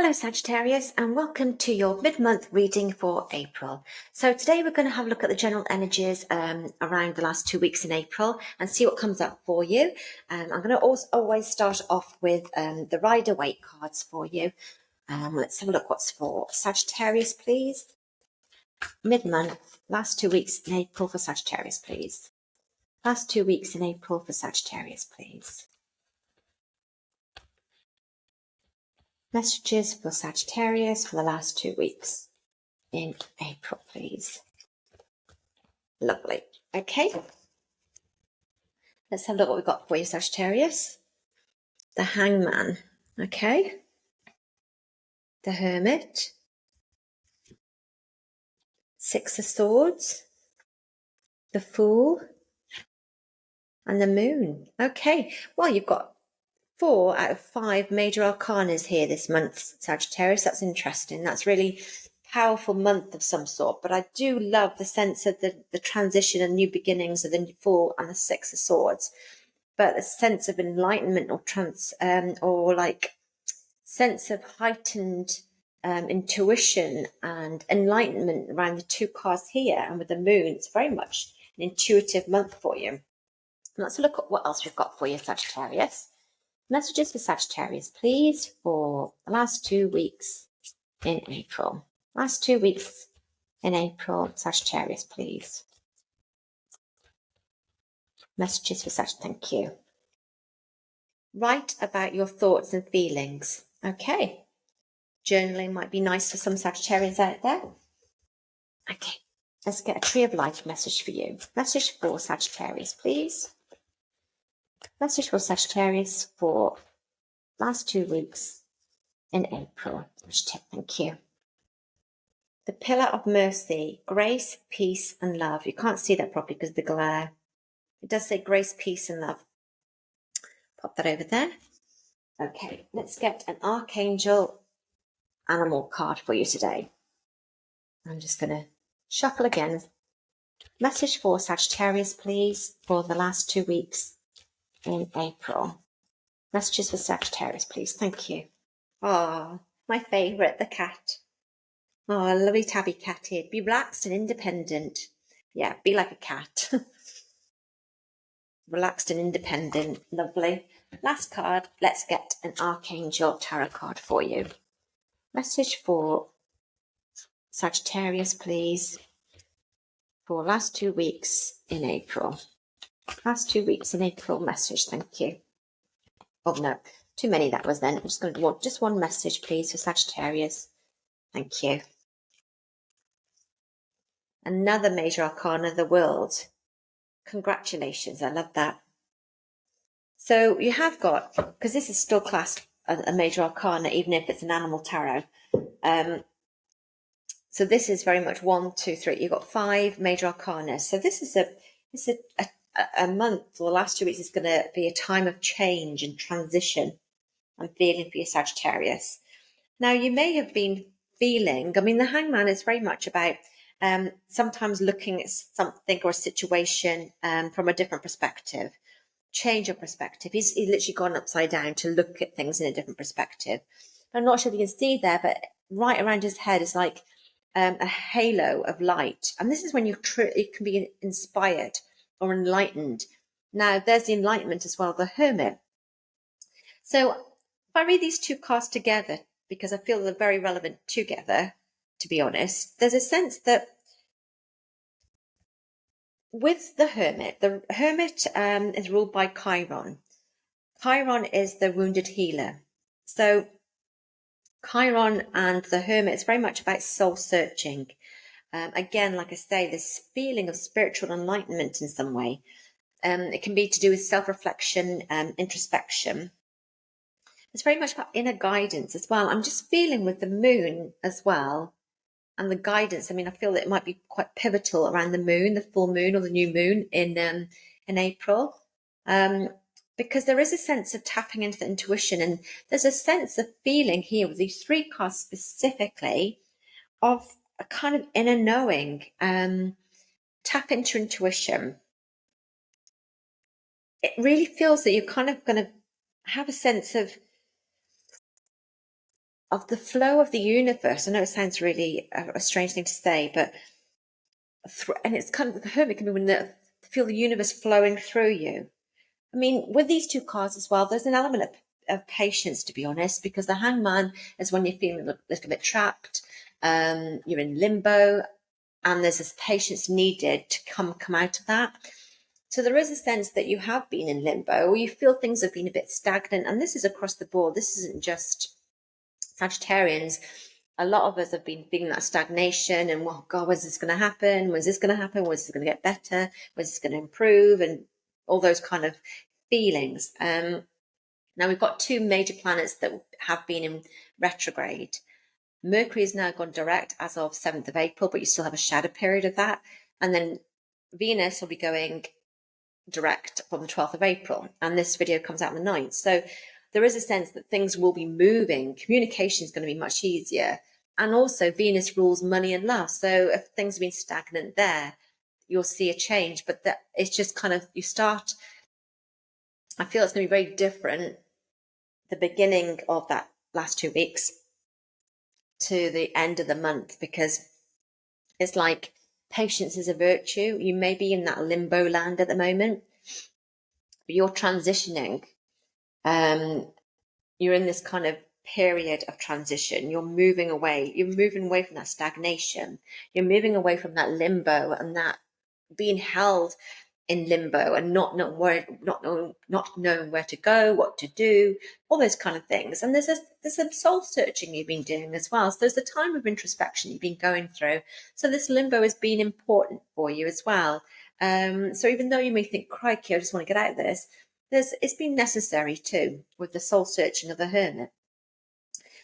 Hello Sagittarius, and welcome to your mid-month reading for April. So today we're going to have a look at the general energies around the last 2 weeks in April and see what comes up for you. I'm going to always start off with the Rider-Waite cards for you. Let's have a look what's for Sagittarius, please. Mid-month, last 2 weeks in April for Sagittarius, please. Last 2 weeks in April for Sagittarius, please. Messages for Sagittarius for the last 2 weeks in April, please. Lovely. Okay. Let's have a look what we've got for you, Sagittarius. The Hangman. Okay. The Hermit. Six of Swords. The Fool. And the Moon. Okay. Well, you've got 4 out of 5 major arcanas here this month, Sagittarius. That's interesting. That's really powerful month of some sort. But I do love the sense of the transition and new beginnings of the Fool and the Six of Swords. But a sense of enlightenment or like sense of heightened intuition and enlightenment around the 2 cards here. And with the Moon, it's very much an intuitive month for you. Let's look at what else we've got for you, Sagittarius. Messages for Sagittarius, please, for the last 2 weeks in April. Last 2 weeks in April, Sagittarius, please. Messages for Sagittarius, thank you. Write about your thoughts and feelings. Okay. Journaling might be nice for some Sagittarians out there. Okay. Let's get a Tree of Life message for you. Message for Sagittarius, please. Message for Sagittarius for last 2 weeks in April. Thank you. The Pillar of Mercy, grace, peace, and love. You can't see that properly because of the glare. It does say grace, peace, and love. Pop that over there. Okay, let's get an Archangel Animal card for you today. I'm just going to shuffle again. Message for Sagittarius, please, for the last 2 weeks in April. Messages for Sagittarius, please. Thank you. Oh, my favourite, the cat. Oh, lovely Tabby Cat here. Be relaxed and independent. Yeah, be like a cat. Relaxed and independent. Lovely. Last card, let's get an Archangel Tarot card for you. Message for Sagittarius, please, for last 2 weeks in April. Last 2 weeks in April message, thank you. Oh, no, too many that was then. I'm just going to want just one message, please, for Sagittarius. Thank you. Another Major Arcana, the World. Congratulations, I love that. So you have got, because this is still classed a Major Arcana, even if it's an animal tarot. So this is very much 1, 2, 3. You've got 5 Major Arcana. So this is a month, or the last 2 weeks is going to be a time of change and transition. I'm feeling for your Sagittarius. Now, you may have been feeling, I mean, the Hangman is very much about sometimes looking at something or a situation from a different perspective. Change of perspective. He's literally gone upside down to look at things in a different perspective. I'm not sure if you can see there, but right around his head is like a halo of light. And this is when you can be inspired or enlightened. Now, there's the enlightenment as well, the Hermit. So if I read these 2 cards together, because I feel they're very relevant together, to be honest, there's a sense that with the Hermit is ruled by Chiron. Chiron is the wounded healer. So Chiron and the Hermit is very much about soul searching. Again, like I say, this feeling of spiritual enlightenment in some way. It can be to do with self-reflection, introspection. It's very much about inner guidance as well. I'm just feeling with the Moon as well, and the guidance. I mean, I feel that it might be quite pivotal around the Moon, the full moon or the new moon in April, because there is a sense of tapping into the intuition, and there's a sense of feeling here with these 3 cards specifically of a kind of inner knowing. Tap into intuition. It really feels that you're kind of going to have a sense of of the flow of the universe. I know it sounds really a strange thing to say, but and it's kind of, the Hermit can be when you feel the universe flowing through you. I mean, with these two cards as well, there's an element of patience, to be honest, because the Hangman is when you're feeling a little bit trapped, you're in limbo, and there's this patience needed to come out of that. So there is a sense that you have been in limbo, or you feel things have been a bit stagnant, and this is across the board. This isn't just Sagittarians. A lot of us have been feeling that stagnation and, well, God, when's this going to happen? When's this going to happen? When's this going to get better? When's this going to improve? And all those kind of feelings. Now we've got two major planets that have been in retrograde. Mercury has now gone direct as of 7th of April, but you still have a shadow period of that. And then Venus will be going direct from the 12th of April. And this video comes out on the 9th. So there is a sense that things will be moving. Communication is going to be much easier. And also Venus rules money and love. So if things have been stagnant there, you'll see a change. But that it's just kind of, you start, I feel it's going to be very different the beginning of that last 2 weeks to the end of the month, because it's like patience is a virtue. You may be in that limbo land at the moment, but you're transitioning. You're in this kind of period of transition. You're moving away. You're moving away from that stagnation. You're moving away from that limbo and that being held in limbo and not knowing where to go, what to do, all those kind of things. And there's some soul searching you've been doing as well. So there's a time of introspection you've been going through. So this limbo has been important for you as well. So even though you may think, crikey, I just want to get out of this, it's been necessary too with the soul searching of the Hermit.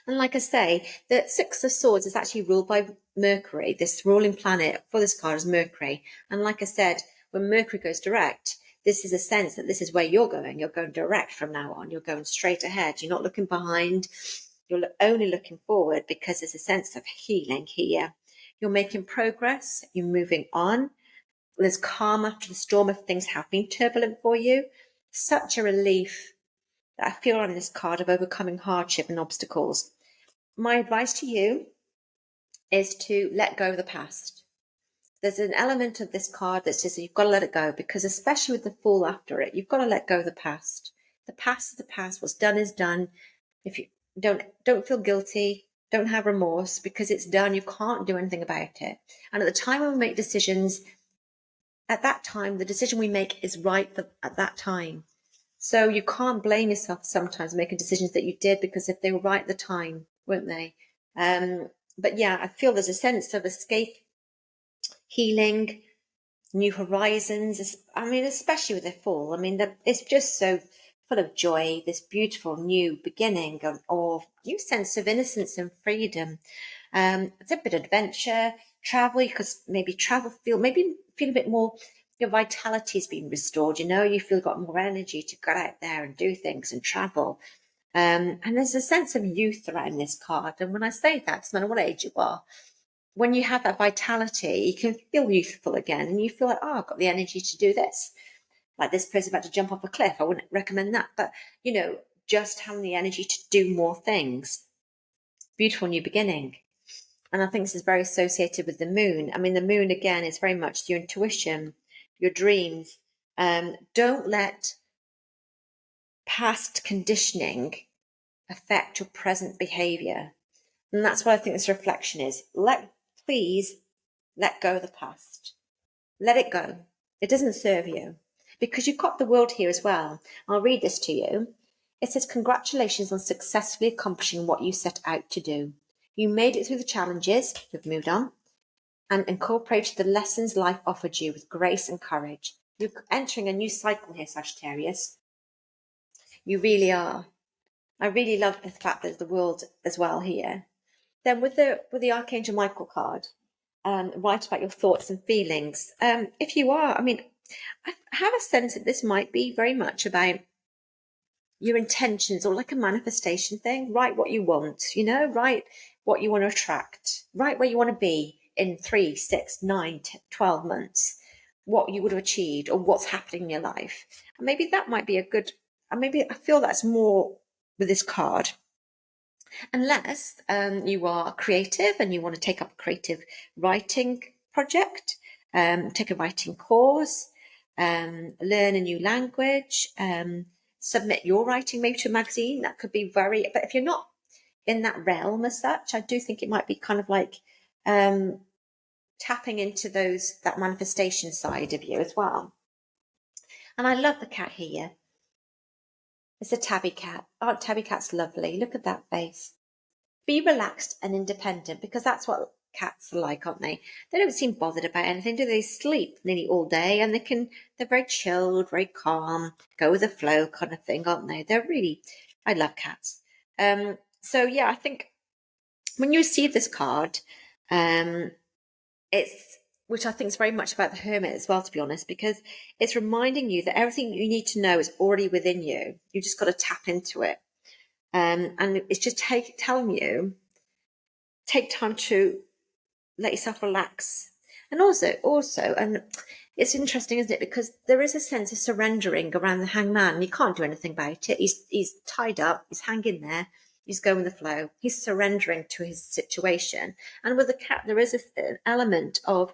And like I say, the Six of Swords is actually ruled by Mercury. This ruling planet for this card is Mercury. And like I said, when Mercury goes direct, this is a sense that this is where you're going. You're going direct from now on. You're going straight ahead. You're not looking behind. You're only looking forward, because there's a sense of healing here. You're making progress. You're moving on. There's calm after the storm if things have been turbulent for you. Such a relief that I feel on this card of overcoming hardship and obstacles. My advice to you is to let go of the past. There's an element of this card that says that you've got to let it go, because especially with the Fool after it, you've got to let go of the past. The past is the past. What's done is done. If you don't feel guilty, don't have remorse, because it's done. You can't do anything about it. And at the time when we make decisions, at that time, the decision we make is right at that time. So you can't blame yourself sometimes making decisions that you did, because if they were right at the time, weren't they? But yeah, I feel there's a sense of escape, healing, new horizons. I mean, especially with the Fall. I mean, it's just so full of joy, this beautiful new beginning of new sense of innocence and freedom. It's a bit of adventure, travel. You could maybe feel a bit more, your vitality has been restored. You feel got more energy to get out there and do things and travel. And there's a sense of youth around this card. And when I say that, doesn't matter what age you are, when you have that vitality, you can feel youthful again, and you feel like, oh, I've got the energy to do this. Like this person about to jump off a cliff. I wouldn't recommend that. But, just having the energy to do more things. Beautiful new beginning. And I think this is very associated with the moon. I mean, the moon, again, is very much your intuition, your dreams. Don't let past conditioning affect your present behavior. And that's what I think this reflection is. Please let go of the past. Let it go. It doesn't serve you, because you've got the world here as well. I'll read this to you. It says, congratulations on successfully accomplishing what you set out to do. You made it through the challenges, you've moved on, and incorporated the lessons life offered you with grace and courage. You're entering a new cycle here, Sagittarius. You really are. I really love the fact that there's the world as well here. Then with the Archangel Michael card, write about your thoughts and feelings. If you are, I have a sense that this might be very much about your intentions, or like a manifestation thing. Write what you want, write what you want to attract, write where you want to be in 3, 6, 9, 12 months, what you would have achieved or what's happening in your life. And maybe that might be a good, maybe I feel that's more with this card. Unless you are creative and you want to take up a creative writing project, take a writing course, learn a new language, submit your writing maybe to a magazine. That could be very, but if you're not in that realm as such, I do think it might be kind of like tapping into that manifestation side of you as well. And I love the cat here. It's a tabby cat. Oh, tabby cat's lovely. Look at that face. Be relaxed and independent, because that's what cats are like, aren't they? They don't seem bothered about anything, do they? Sleep nearly all day, and they're very chilled, very calm, go with the flow kind of thing, aren't they? I love cats. So yeah, I think when you receive this card, which I think is very much about the Hermit as well, to be honest, because it's reminding you that everything you need to know is already within you. You just got to tap into it. And it's just telling you, take time to let yourself relax. And also, and it's interesting, isn't it? Because there is a sense of surrendering around the Hangman. You can't do anything about it. He's tied up. He's hanging there. He's going with the flow. He's surrendering to his situation. And with the cat, there is an element of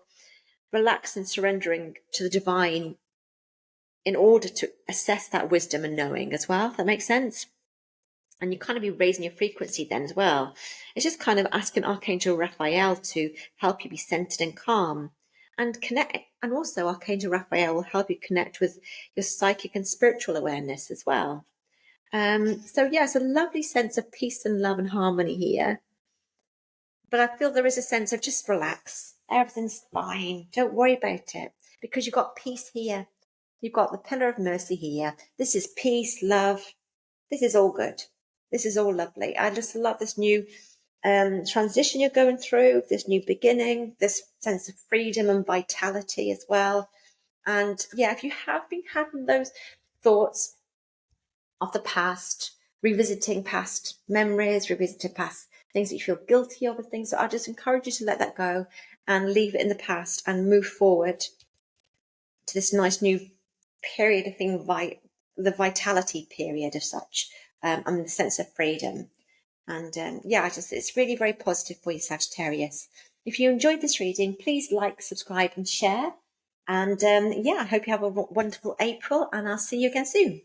relax and surrendering to the divine in order to assess that wisdom and knowing as well. If that makes sense. And you kind of be raising your frequency then as well. It's just kind of asking Archangel Raphael to help you be centered and calm and connect. And also Archangel Raphael will help you connect with your psychic and spiritual awareness as well. So yeah, it's a lovely sense of peace and love and harmony here. But I feel there is a sense of just relax. Everything's fine. Don't worry about it, because you've got peace here. You've got the pillar of mercy here. This is peace, love. This is all good. This is all lovely. I just love this new transition you're going through, this new beginning, this sense of freedom and vitality as well. And yeah, if you have been having those thoughts of the past, revisiting past memories, revisiting past things that you feel guilty of and things, so I just encourage you to let that go and leave it in the past and move forward to this nice new period of being the vitality period of such, and the sense of freedom. And yeah, it's really very positive for you, Sagittarius. If you enjoyed this reading, please like, subscribe and share. And yeah, I hope you have a wonderful April, and I'll see you again soon.